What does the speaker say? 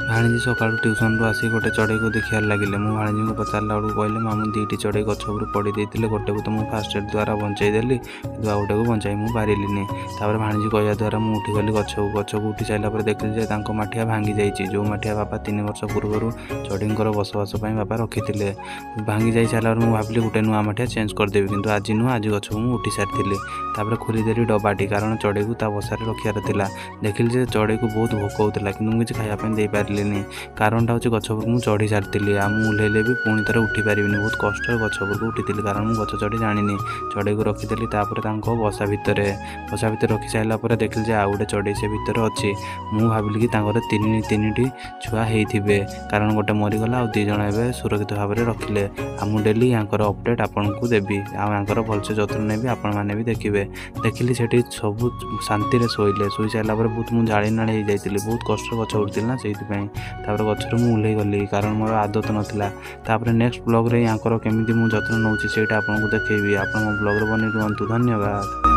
भाणीजी सका ट्यूशन रू आसी गोटे चढ़ई को देखा लगे मु भाणीजी को पचारा बेलू कहले मामू दुईटी चढ़ई गछ उपर पड़ी देते गोटे को तो मुझे फास्ट एड द्वारा बचाईदेली कि गोटे को बचाई मुझे पारिनी भाणीजी कहवा द्वारा मुझे उठीगली गछ को उठी सारापर देखिली माठिया भांगी जाइए जो माठिया बापा 3 वर्ष पूर्व चढ़ईर बसवास बापा रखी थे भांगी जा सारा मुझे भाविली गोटे नुआ माठिया चेंज करदेवी किंतु आज नुआ आज गछ को उठी सारी खोलीदेली डबाटी कारण चढ़ई को बसार रखार था देखिली चढ़ई को बहुत भोक होता कि मुझे खायापी दे पारे कारणटा हूँ गछ मुझे चढ़ी सारी ओह्लैले भी पुणी थर उठी पारि बहुत कष्ट गछ उठी कारण मुझे गछ चढ़ी जानी चढ़ई को रखीदेली बसा भितर रखी सारापर देखिली आउ गोटे चढ़ई से भितर अच्छी मुझे भाविली कि तीन छुआ होते कारण गोटे मरीगला आ 2 जण ए सुरक्षित भाव में रखिले मुझे डेली यहाँ अपडेट आपन को देवी आर भलसे जत्न नेबी आपण मैंने भी देखिए देखिली से सब शांति शोले शोई सारापर बहुत मुझे जाड़ी नाड़ी जाइली बहुत कष्ट गछ उठी ना से गचर मुझे ओह्लई गली कारण मोर आदत नाला नेक्स्ट ब्लॉग रे यहाँ केमी मुझे जत्न नौची से आपको देखी आप ब्लॉग बनी रुहतु धन्यवाद।